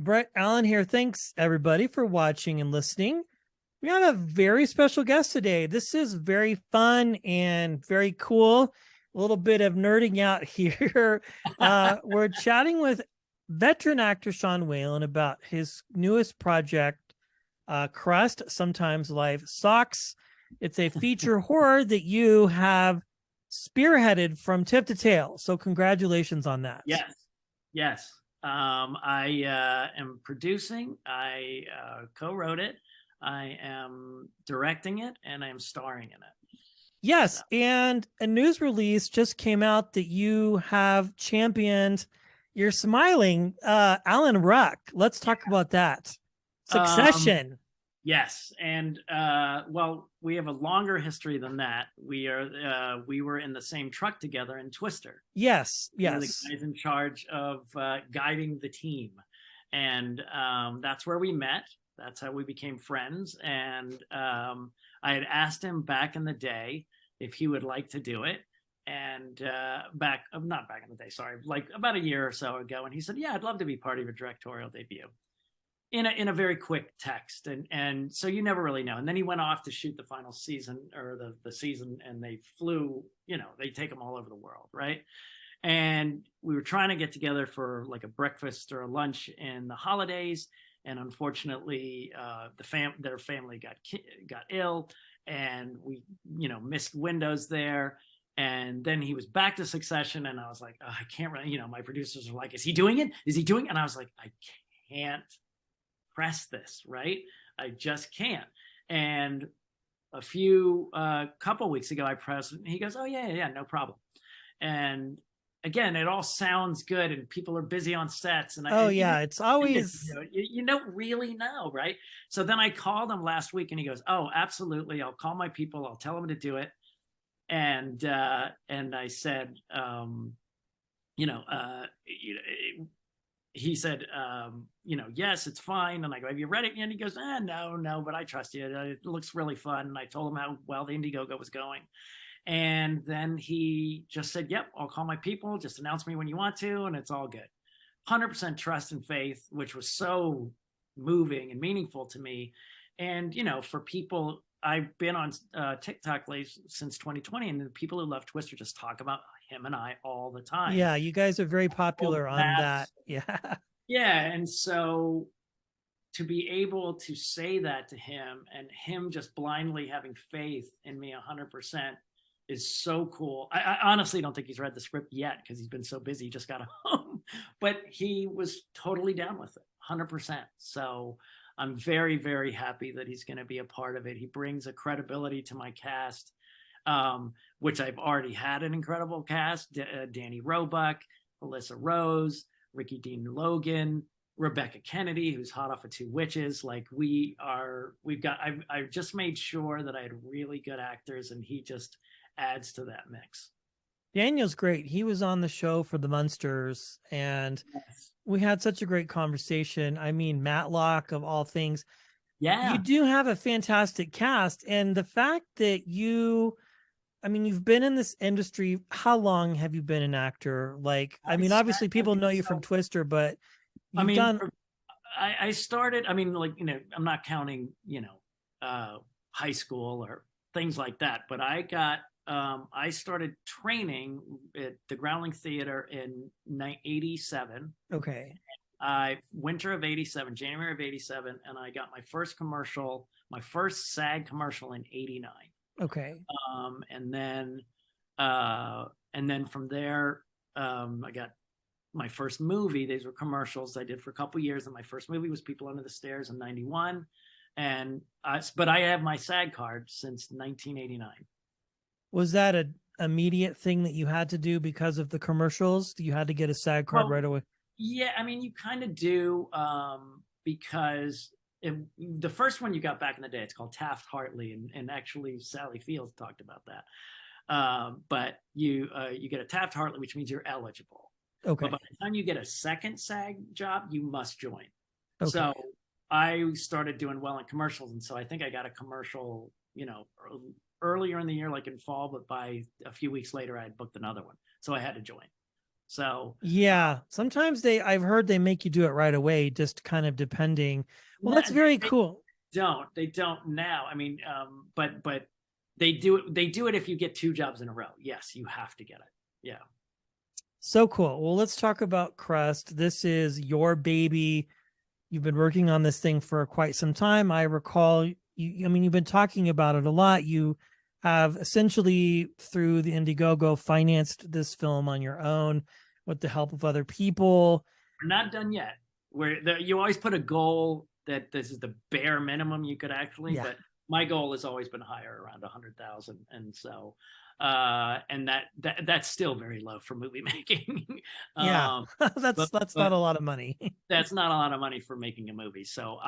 Brett Allen here. Thanks everybody for watching and listening. We have a very special guest today. This is very fun and very cool. A little bit of nerding out here. We're chatting with veteran actor Sean Whalen about his newest project, CRUST, Sometimes Life Sucks. It's a feature horror that you have spearheaded from tip to tail. So congratulations on that. Yes, yes. I am producing. I co-wrote it. I am directing it, and I am starring in it. Yes, So, and a news release just came out that you have championed. You're smiling, Alan Ruck. Let's talk about that. um, Succession. yes, and well, we have a longer history than that. We were in the same truck together in Twister. Yes, We were the yes. guys in charge of guiding the team, and that's where we met. That's how we became friends. And I had asked him back in the day if he would like to do it. And not back in the day, sorry, like about a year or so ago. And he said, yeah, I'd love to be part of your directorial debut in a very quick text. And so you never really know. And then he went off to shoot the final season or the season, and they flew, they take them all over the world. Right. And we were trying to get together for like a breakfast or a lunch in the holidays, and unfortunately, their family got ill, and we missed windows there. And then he was back to Succession, and I was like, oh, I can't really. My producers are like, "Is he doing it? Is he doing it?" And I was like, I can't press this, right? I just can't. And couple weeks ago, I pressed, and he goes, "Oh yeah, no problem." And again, it all sounds good, and people are busy on sets, Oh and even yeah, it's always. you don't really know, right? So then I called him last week, and he goes, "Oh, absolutely, I'll call my people, I'll tell them to do it." And I said, you know, uh, he said, yes, it's fine. And I go, have you read it? And he goes, no, but I trust you. It looks really fun. And I told him how well the Indiegogo was going. And then he just said, yep, I'll call my people. Just announce me when you want to, and it's all good. 100% trust and faith, which was so moving and meaningful to me. And, for people, I've been on TikTok since 2020, and the people who love Twister just talk about him and I all the time. Yeah, you guys are very Well, popular on that. Yeah. yeah. And so to be able to say that to him, and him just blindly having faith in me 100%, is so cool. I honestly don't think he's read the script yet because he's been so busy, he just got home. But he was totally down with it, 100%. So I'm very, very happy that he's going to be a part of it. He brings a credibility to my cast, which I've already had an incredible cast. Danny Roebuck, Alyssa Rose, Ricky Dean Logan, Rebecca Kennedy, who's hot off of Two Witches. Like I've just made sure that I had really good actors, and he just adds to that mix. Daniel's great. He was on the show for the Munsters, and Yes. we had such a great conversation. I mean, Matlock of all things. You Yeah. do have a fantastic cast, and the fact that you've been in this industry. How long have you been an actor? Like, I mean, obviously people know you from Twister, but I you've mean, done. I started, like, I'm not counting, high school or things like that, but I started training at the Growling Theater in 87. Okay. Winter of 87, January of 87. And I got my first SAG commercial in 89. Okay. And then from there, I got my first movie. These were commercials I did for a couple years, and my first movie was People Under the Stairs in 91. But I have my SAG card since 1989. Was that a immediate thing that you had to do because of the commercials? You had to get a SAG card right away? Yeah, I mean, you kind of do, because the first one you got back in the day, it's called Taft-Hartley, and actually Sally Fields talked about that. But you get a Taft-Hartley, which means you're eligible. Okay. But by the time you get a second SAG job, you must join. Okay. So I started doing well in commercials, and so I think I got a commercial, earlier in the year, like in fall, but by a few weeks later, I had booked another one, so I had to join. So Yeah, sometimes I've heard they make you do it right away, just kind of depending. Well, that's very they cool. don't now. I mean, but they do it. They do it if you get 2 jobs in a row. Yes, you have to get it. Yeah. So cool. Well, let's talk about CRUST. This is your baby. You've been working on this thing for quite some time. I recall you, I mean, you've been talking about it a lot. You have essentially, through the Indiegogo, financed this film on your own with the help of other people. We're not done yet. You always put a goal that this is the bare minimum you could actually, Yeah. but my goal has always been higher, around 100,000, and so and that's still very low for movie making. Yeah. um, but That's not but a lot of money. that's not a lot of money for making a movie. So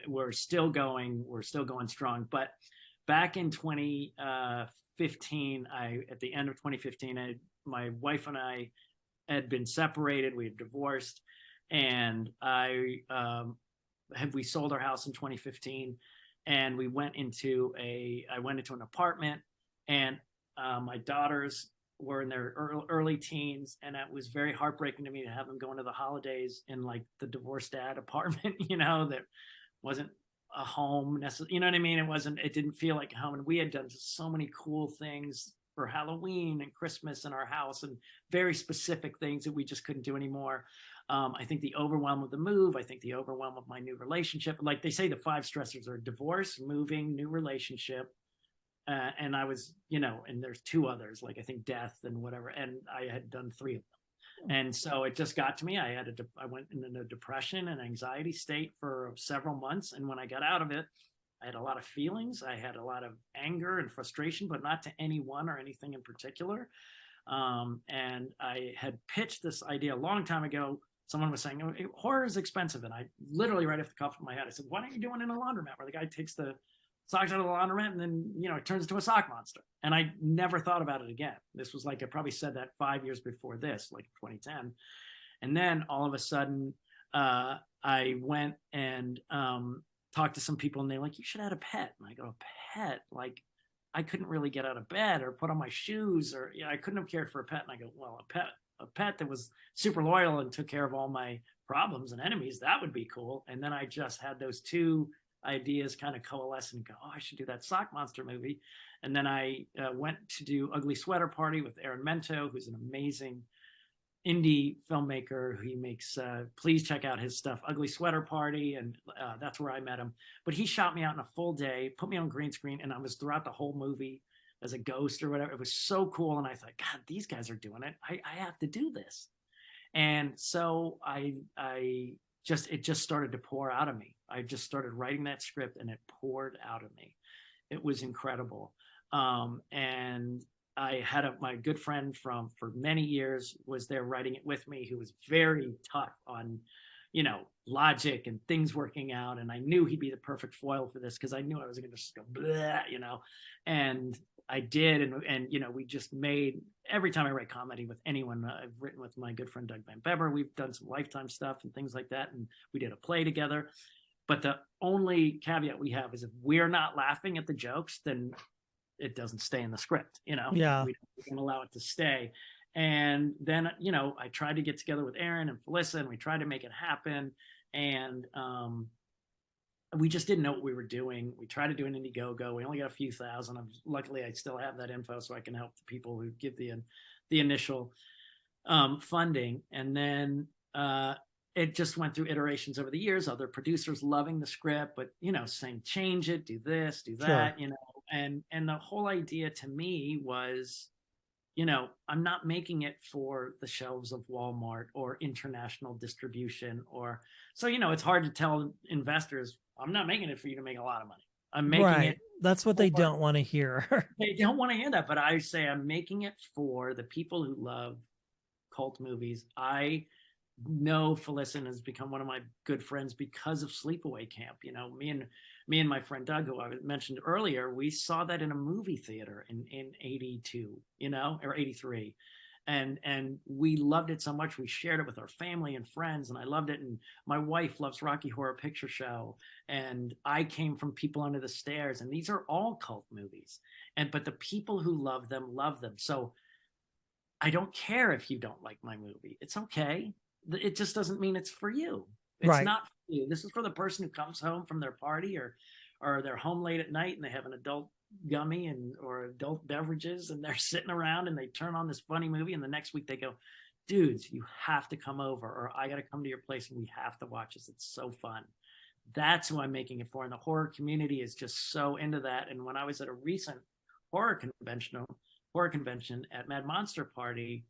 we're still going strong. But back in 2015, I at the end of 2015, my wife and I had been separated. We had divorced, and we sold our house in 2015, and I went into an apartment, and my daughters were in their early teens, and it was very heartbreaking to me to have them go into the holidays in like the divorced dad apartment, that wasn't a home necessarily. You know what I mean? It didn't feel like a home. And we had done just so many cool things for Halloween and Christmas in our house, and very specific things that we just couldn't do anymore. I think the overwhelm of the move, I think the overwhelm of my new relationship, like they say, the 5 stressors are divorce, moving, new relationship. And I was, and there's 2 others, like I think death and whatever. And I had done 3 of them. And so it just got to me. I went into a depression and anxiety state for several months. And when I got out of it, I had a lot of feelings. I had a lot of anger and frustration, but not to anyone or anything in particular. And I had pitched this idea a long time ago. Someone was saying, oh, horror is expensive. And I literally, right off the cuff of my head, I said, why don't you do it in a laundromat where the guy takes the socks out of the laundromat and then, it turns into a sock monster. And I never thought about it again. This was like, I probably said that 5 years before this, like 2010. And then all of a sudden, I went and talked to some people, and they're like, you should add a pet. And I go, a pet? Like, I couldn't really get out of bed or put on my shoes, or I couldn't have cared for a pet. And I go, well, a pet that was super loyal and took care of all my problems and enemies, that would be cool. And then I just had those 2 ideas kind of coalesce and go, oh, I should do that sock monster movie. And then I went to do Ugly Sweater Party with Aaron Mento, who's an amazing indie filmmaker. He makes, please check out his stuff, Ugly Sweater Party. And that's where I met him. But he shot me out in a full day, put me on green screen, and I was throughout the whole movie as a ghost or whatever. It was so cool. And I thought, God, these guys are doing it. I have to do this. And so it just started to pour out of me. I just started writing that script, and it poured out of me. It was incredible. And I had my good friend for many years was there writing it with me, who was very tough on, logic and things working out. And I knew he'd be the perfect foil for this, because I knew I was going to just go, blah, and I did. And we just made, every time I write comedy with anyone, I've written with my good friend, Doug Van Bever. We've done some Lifetime stuff and things like that. And we did a play together. But the only caveat we have is, if we're not laughing at the jokes, then it doesn't stay in the script. Yeah. We don't allow it to stay. And then, I tried to get together with Aaron and Felissa, and we tried to make it happen. And we just didn't know what we were doing. We tried to do an Indiegogo. We only got a few thousand. Luckily, I still have that info, so I can help the people who give the initial funding. And then it just went through iterations over the years. Other producers loving the script, but saying, change it, do this, do that. Sure. And the whole idea to me was, I'm not making it for the shelves of Walmart or international distribution, so it's hard to tell investors, I'm not making it for you to make a lot of money. I'm making it. That's what they don't want to hear. They don't want to hear that, but I say I'm making it for the people who love cult movies. I know Felicin has become one of my good friends because of Sleepaway Camp. Me and my friend Doug, who I mentioned earlier, we saw that in a movie theater in 82, or 83. And we loved it so much. We shared it with our family and friends, and I loved it. And my wife loves Rocky Horror Picture Show. And I came from People Under the Stairs, and these are all cult movies. But the people who love them love them. So I don't care if you don't like my movie. It's okay. It just doesn't mean it's for you. It's Right. not for you. This is for the person who comes home from their party, or they're home late at night and they have an adult gummy and or adult beverages and they're sitting around and they turn on this funny movie and the next week they go, dudes, you have to come over, or I got to come to your place and we have to watch this. It's so fun. That's who I'm making it for. And the horror community is just so into that. And when I was at a recent horror convention at Mad Monster Party,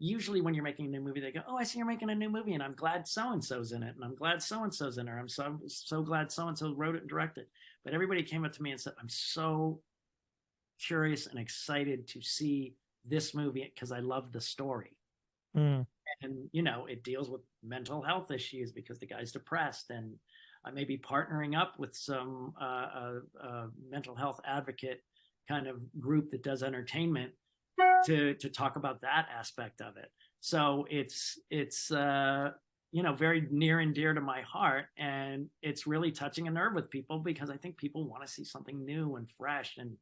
usually when you're making a new movie, they go, "Oh, I see you're making a new movie, and I'm glad so and so's in it, and I'm glad so and so's in it. I'm so glad so and so wrote it and directed." But everybody came up to me and said, "I'm so curious and excited to see this movie because I love the story." Mm. And it deals with mental health issues because the guy's depressed, and I may be partnering up with some mental health advocate kind of group that does entertainment to talk about that aspect of it. So it's very near and dear to my heart, and it's really touching a nerve with people because I think people want to see something new and fresh, and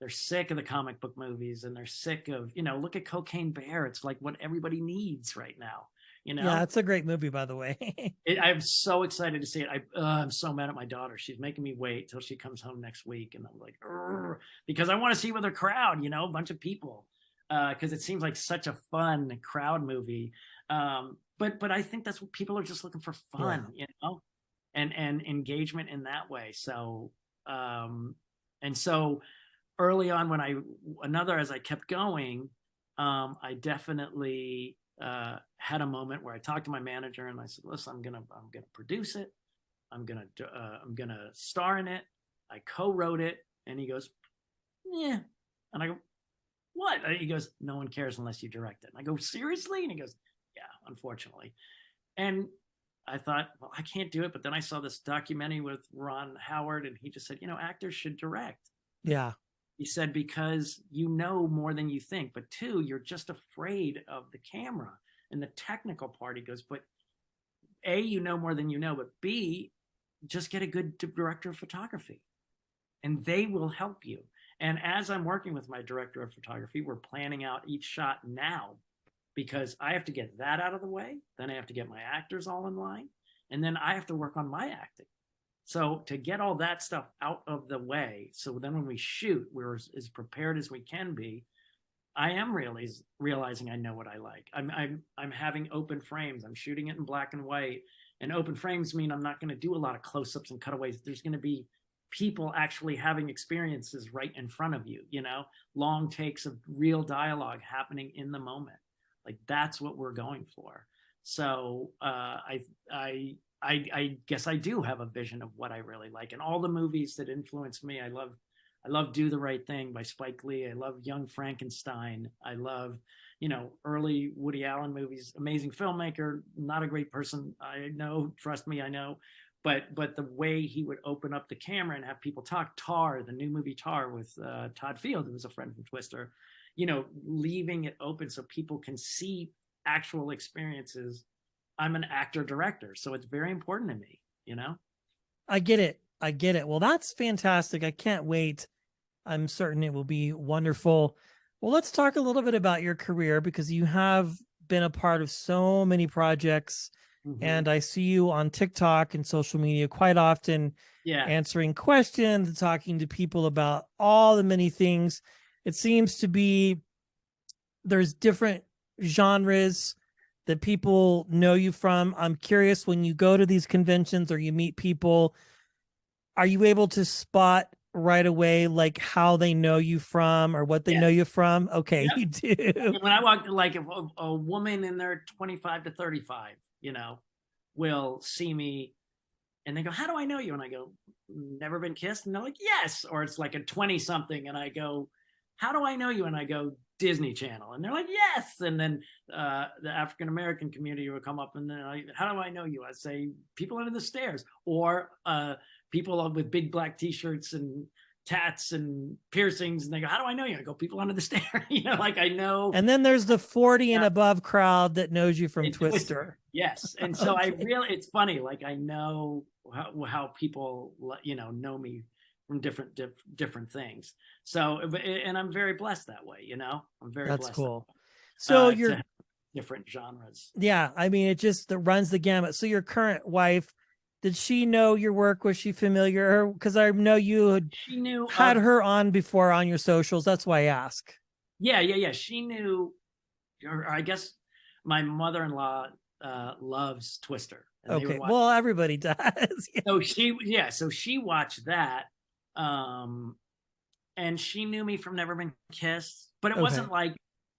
they're sick of the comic book movies, and they're sick of look at Cocaine Bear. It's like what everybody needs right now. Yeah, it's a great movie, by the way. I'm so excited to see it. I'm so mad at my daughter. She's making me wait till she comes home next week, and I'm like, because I want to see with a crowd, a bunch of people, because it seems like such a fun crowd movie. But I think that's what people are just looking for, fun, and engagement in that way. So and so early on as I kept going, I definitely had a moment where I talked to my manager and I said, "Listen, I'm gonna produce it. I'm gonna star in it. I co-wrote it." And he goes, "Yeah." And I go, "What?" And he goes, "No one cares unless you direct it." And I go, "Seriously?" And he goes, "Yeah, unfortunately." And I thought, well, I can't do it. But then I saw this documentary with Ron Howard, and he just said, actors should direct. Yeah. He said, because you know more than you think, but two, you're just afraid of the camera and the technical part. He goes, but A, you know more than you know, but B, just get a good director of photography and they will help you. And as I'm working with my director of photography, we're planning out each shot now because I have to get that out of the way. Then I have to get my actors all in line. And then I have to work on my acting. So to get all that stuff out of the way, so then when we shoot, we're as prepared as we can be. I am really realizing I know what I like. I'm having open frames. I'm shooting it in black and white, and open frames mean I'm not going to do a lot of close-ups and cutaways. There's going to be people actually having experiences right in front of you. Long takes of real dialogue happening in the moment. Like that's what we're going for. So I guess I do have a vision of what I really like, and all the movies that influence me. I love Do the Right Thing by Spike Lee. I love Young Frankenstein. I love early Woody Allen movies. Amazing filmmaker, not a great person, I know. Trust me, I know. But the way he would open up the camera and have people talk. Tar, the new movie Tar with Todd Field, who was a friend from Twister. Leaving it open so people can see actual experiences. I'm an actor director, so it's very important to me, I get it. I get it. Well, that's fantastic. I can't wait. I'm certain it will be wonderful. Well, let's talk a little bit about your career because you have been a part of so many projects, and I see you on TikTok and social media quite often, answering questions, talking to people about all the many things. It seems to be there's different genres that people know you from. I'm curious, when you go to these conventions or you meet people, are you able to spot right away like how they know you from or what they know you from? Okay, you do. When I walk, like if a woman in their 25 to 35, will see me and they go, "How do I know you?" And I go, "Never been kissed?" And they're like, "Yes." Or it's like a 20 something and I go, "How do I know you?" And I go, "Disney Channel." And they're like, "Yes." And then the African American community will come up and they're like, "How do I know you?" I say, "People under the stairs," or people with big black T-shirts and tats and piercings, and they go, "How do I know you?" I go, "People under the stairs." Like I know. And then there's the 40 and above crowd that knows you from Twister. Yes. And so okay. It's funny. Like I know how people, know me from different things. So, and I'm very blessed that way, I'm very blessed. That's cool. So to you're, have different genres. yeah, I mean, it just runs the gamut. So your current wife, did she know your work? Was she familiar? Because I know you She knew had of, her on before on your socials. That's why I ask. yeah. She knew, or I guess my mother-in-law loves Twister, and they would Okay. watch. Well, everybody does. Yeah. So she watched that, um, and she knew me from Never Been Kissed, but it Okay. wasn't like,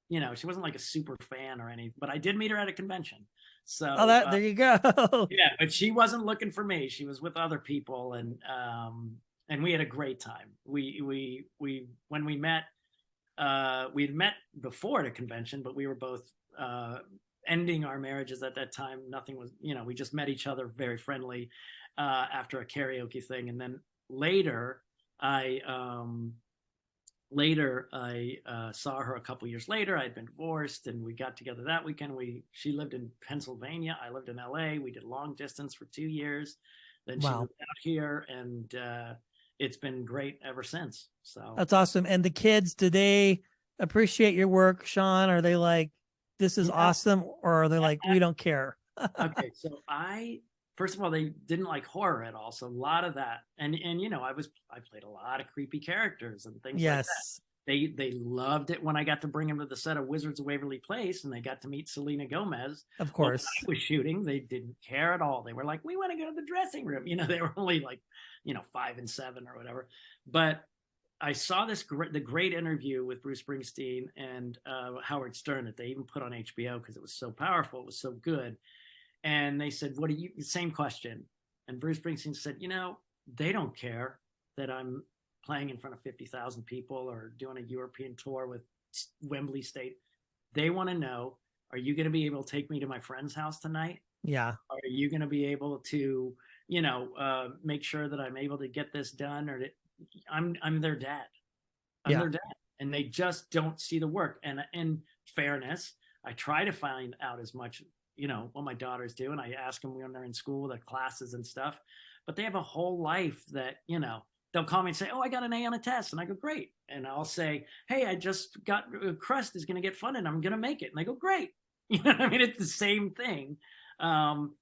she wasn't like a super fan or anything. But I did meet her at a convention, Oh, so that there you go. yeah. But she wasn't looking for me; she was with other people, and we had a great time. We when we met, we had met before at a convention, but we were both ending our marriages at that time. Nothing was, we just met each other very friendly after a karaoke thing, and then later I saw her a couple years later. I'd been divorced, and we got together that weekend. She lived in Pennsylvania. I lived in LA. We did long distance for 2 years. Then she Wow. moved out here, and it's been great ever since. So That's awesome. And the kids, do they appreciate your work, Sean? Are they like, this is you know, awesome? Or are they like, we don't care? okay, so first of all, they didn't like horror at all, so a lot of that, and I played a lot of creepy characters and things like that. Yes, They loved it when I got to bring them to the set of Wizards of Waverly Place, and they got to meet Selena Gomez. of But when course. I was shooting, they didn't care at all. They were like, "We want to go to the dressing room." They were only like, 5 and 7 or whatever. But I saw the great interview with Bruce Springsteen and Howard Stern that they even put on HBO because it was so powerful. It was so good. And they said, "What do you?" Same question. And Bruce Springsteen said, "They don't care that I'm playing in front of 50,000 people or doing a European tour with Wembley State. They want to know, are you going to be able to take me to my friend's house tonight? Yeah. Are you going to be able to, make sure that I'm able to get this done? Or I'm their dad. I'm Yeah. their dad." And they just don't see the work. And in fairness, I try to find out as much, what my daughters do. And I ask them when they're in school, their classes and stuff. But they have a whole life that, they'll call me and say, "Oh, I got an A on a test." And I go, "Great." And I'll say, "Hey, I just got CRUST is going to get funded. I'm going to make it." And they go, "Great." You know what I mean? It's the same thing. Um,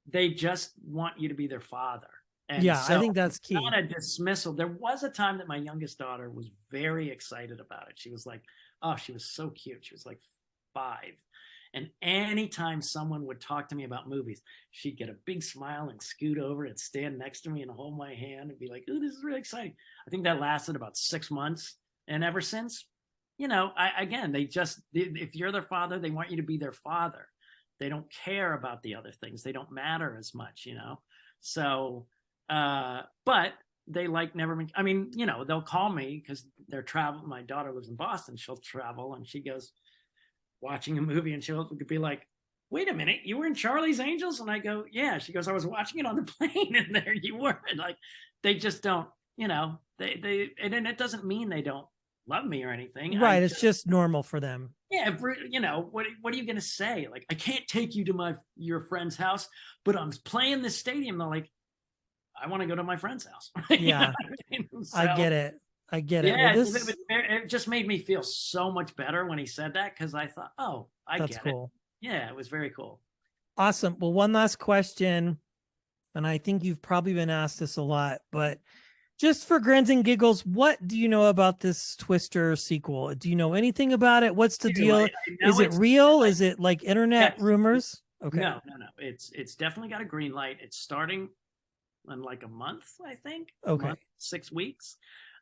they just want you to be their father. And Yeah. I so think that's it's key. not a dismissal. There was a time that my youngest daughter was very excited about it. She was like, oh, she was so cute. She was like 5. And anytime someone would talk to me about movies, she'd get a big smile and scoot over and stand next to me and hold my hand and be like, "Oh, this is really exciting." I think that lasted about 6 months. And ever since, again, if you're their father, they want you to be their father. They don't care about the other things. They don't matter as much. So, but they like never been, I mean, they'll call me because they're traveling. My daughter lives in Boston. She'll travel and she goes watching a movie and she'll be like, "Wait a minute, you were in Charlie's Angels?" And I go, "Yeah." She goes, "I was watching it on the plane and there you were." And like, they just don't, and then it doesn't mean they don't love me or anything. I Right. It's just, just normal for them. yeah, what are you going to say? Like, "I can't take you to your friend's house, but I'm playing this stadium." They're like, "I want to go to my friend's house." Yeah. I mean? I So, get it. I get it. Well, yeah, this, it just made me feel so much better when he said that because I thought, "Oh, I that's get it." cool. Yeah, it was very cool. Awesome. Well, one last question. And I think you've probably been asked this a lot, but just for grins and giggles, what do you know about this Twister sequel? Do you know anything about it? What's the I deal? Is know it it's real? like, Is it like internet yes. rumors? Okay. No. It's definitely got a green light. It's starting in like a month, I think. Okay. Month, 6 weeks.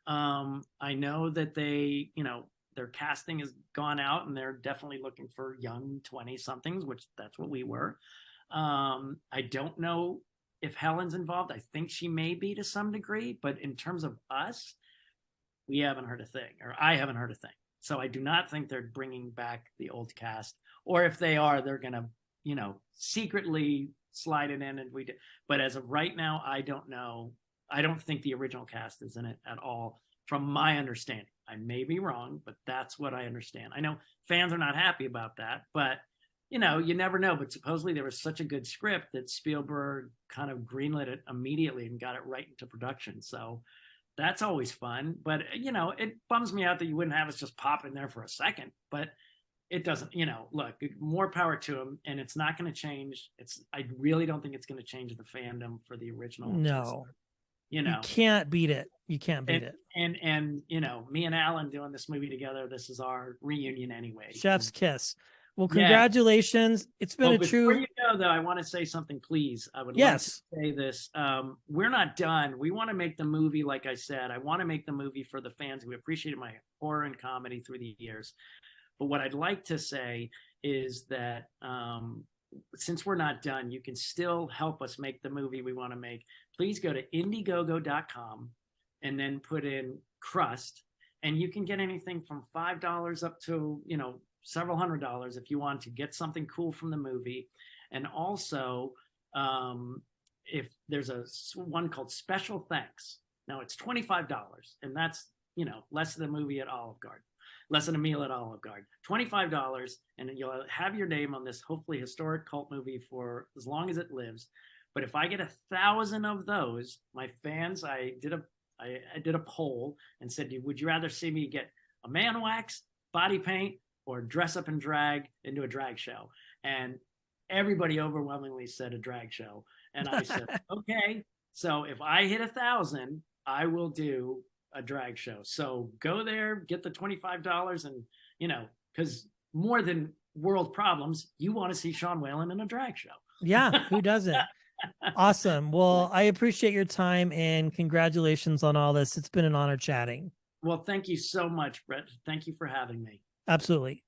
I know that their casting has gone out and they're definitely looking for young 20 somethings, which that's what we were. I don't know if Helen's involved. I think she may be to some degree, but in terms of us, we haven't heard a thing, or I haven't heard a thing. So I do not think they're bringing back the old cast, or if they are, they're gonna, secretly slide it in. And but as of right now, I don't know. I don't think the original cast is in it at all, from my understanding. I may be wrong, but that's what I understand. I know fans are not happy about that, but you never know. But supposedly there was such a good script that Spielberg kind of greenlit it immediately and got it right into production. So that's always fun. But it bums me out that you wouldn't have us just pop in there for a second. But it doesn't, look, more power to him, and it's not going to change. I really don't think it's going to change the fandom for the original. No, you you can't beat it. You can't beat it. And me and Alan doing this movie together, this is our reunion anyway. Chef's kiss. Well, congratulations. It's been a true. Before you go, though, I want to say something, please. I would like to say this. We're not done. We want to make the movie, like I said, I want to make the movie for the fans who appreciated my horror and comedy through the years. But what I'd like to say is that since we're not done, you can still help us make the movie we want to make. Please go to Indiegogo.com and then put in CRUST, and you can get anything from $5 up to, several $100s if you want to get something cool from the movie. And also, if there's one called Special Thanks. Now it's $25, and that's, less than a movie at Olive Garden. Less than a meal at Olive Garden. $25, and you'll have your name on this hopefully historic cult movie for as long as it lives. But if I get 1,000 of those, my fans, I did a poll and said, would you rather see me get a man wax, body paint, or dress up and drag into a drag show? And everybody overwhelmingly said a drag show. And I said, okay, so if I hit 1,000, I will do a drag show. So go there, get the $25, and because more than world problems, you want to see Sean Whalen in a drag show. Yeah, who doesn't? Awesome. Well, I appreciate your time, and congratulations on all this. It's been an honor chatting. Well, thank you so much, Brett. Thank you for having me. Absolutely.